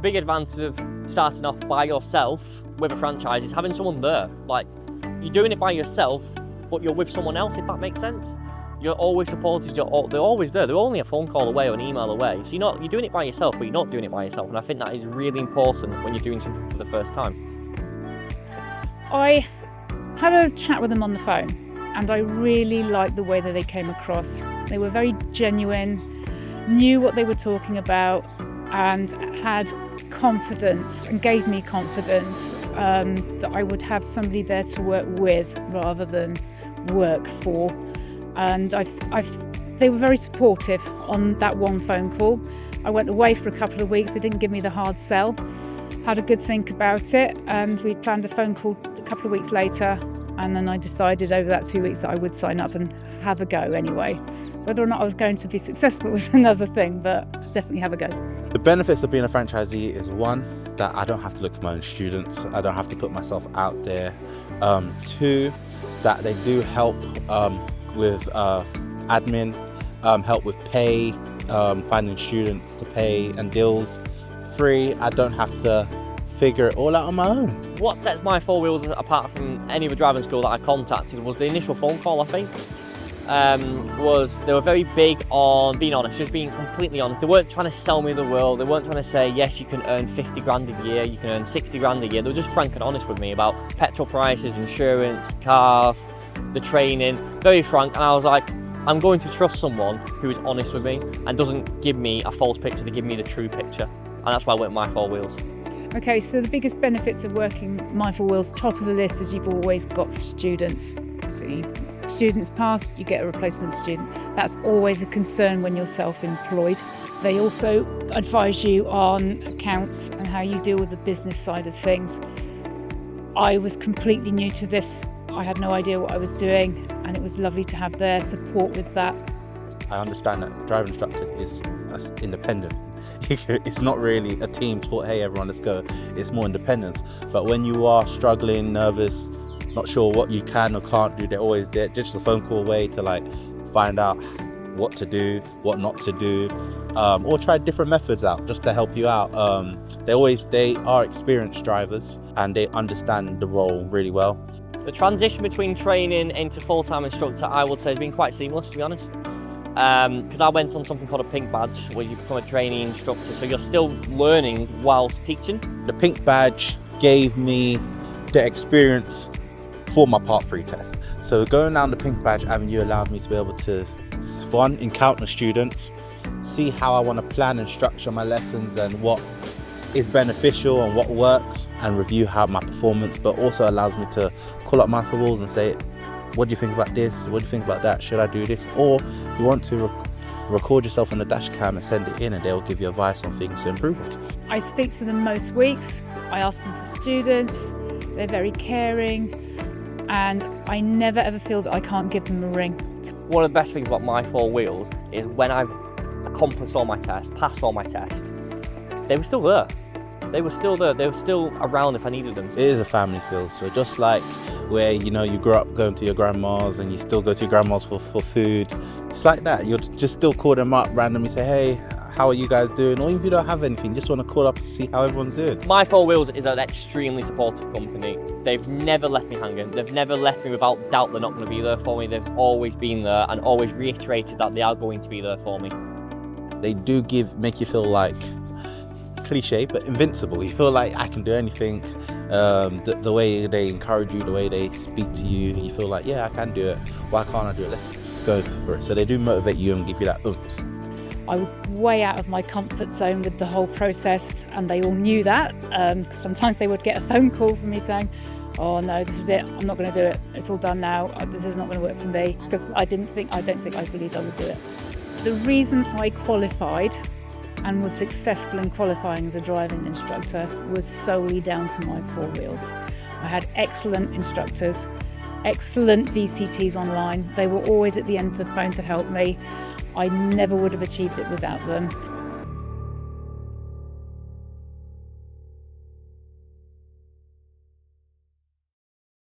The big advantage of starting off by yourself with a franchise is having someone there. Like, you're doing it by yourself, but you're with someone else, if that makes sense. You're always supported, they're always there. They're only a phone call away or an email away. So you're doing it by yourself, but you're not doing it by yourself. And I think that is really important when you're doing something for the first time. I had a chat with them on the phone, and I really liked the way that they came across. They were very genuine, knew what they were talking about, and had confidence, and gave me confidence that I would have somebody there to work with rather than work for. And they were very supportive on that one phone call. I went away for a couple of weeks. They didn't give me the hard sell. Had a good think about it, and we planned a phone call a couple of weeks later, and then I decided over that 2 weeks that I would sign up and have a go anyway. Whether or not I was going to be successful was another thing, but definitely have a go. The benefits of being a franchisee is, one, that I don't have to look for my own students. I don't have to put myself out there. Two, that they do help with admin, help with pay, finding students to pay and deals. Three, I don't have to figure it all out on my own. What sets my Four Wheels apart from any other driving school that I contacted was the initial phone call, I think. They were very big on being honest, just being completely honest. They weren't trying to sell me the world. They weren't trying to say, yes, you can earn 50 grand a year, you can earn 60 grand a year. They were just frank and honest with me about petrol prices, insurance, cars, the training, very frank. And I was like, I'm going to trust someone who is honest with me and doesn't give me a false picture, they give me the true picture. And that's why I went with my Four Wheels. Okay, so the biggest benefits of working my Four Wheels, top of the list, is you've always got students. So students pass, you get a replacement student. That's always a concern when you're self-employed. They also advise you on accounts and how you deal with the business side of things. I was completely new to this. I had no idea what I was doing, and it was lovely to have their support with that. I understand that driving instructor is independent. It's not really a team sport, hey everyone, let's go. It's more independence. But when you are struggling, nervous, not sure what you can or can't do, they're always there, just a phone call away to like find out what to do, what not to do, or try different methods out just to help you out. They are experienced drivers and they understand the role really well. The transition between training into full-time instructor, I would say, has been quite seamless, to be honest. Because I went on something called a pink badge, where you become a trainee instructor, so you're still learning whilst teaching. The pink badge gave me the experience for my Part 3 test. So going down the pink badge avenue allowed me to be able to, one, encounter students, see how I want to plan and structure my lessons and what is beneficial and what works, and review how my performance, but also allows me to call up my Four Wheels and say, what do you think about this? What do you think about that? Should I do this? Or you want to record yourself on the dash cam and send it in, and they'll give you advice on things to improve on. I speak to them most weeks. I ask them for students. They're very caring, and I never ever feel that I can't give them a ring. One of the best things about my Four Wheels is when I've accomplished all my tests, passed all my tests, they were still there. They were still there. They were still around if I needed them. It is a family feel. So just like where, you know, you grew up going to your grandma's and you still go to your grandma's for food, it's like that. You'll just still call them up randomly, say, hey, how are you guys doing? Or even if you don't have anything, you just want to call up to see how everyone's doing. My Four Wheels is an extremely supportive company. They've never left me hanging. They've never left me without doubt they're not going to be there for me. They've always been there and always reiterated that they are going to be there for me. They do make you feel like, cliche, but invincible. You feel like I can do anything. The way they encourage you, the way they speak to you, you feel like, yeah, I can do it. Why can't I do it? Let's go for it. So they do motivate you and give you that oomph. I was way out of my comfort zone with the whole process, and they all knew that. Sometimes they would get a phone call from me saying, oh no, this is it, I'm not going to do it, it's all done now, this is not going to work for me, because I don't think I believed I would do it. The reason I qualified and was successful in qualifying as a driving instructor was solely down to my Four Wheels. I had excellent instructors, excellent VCTs online. They were always at the end of the phone to help me. I never would have achieved it without them.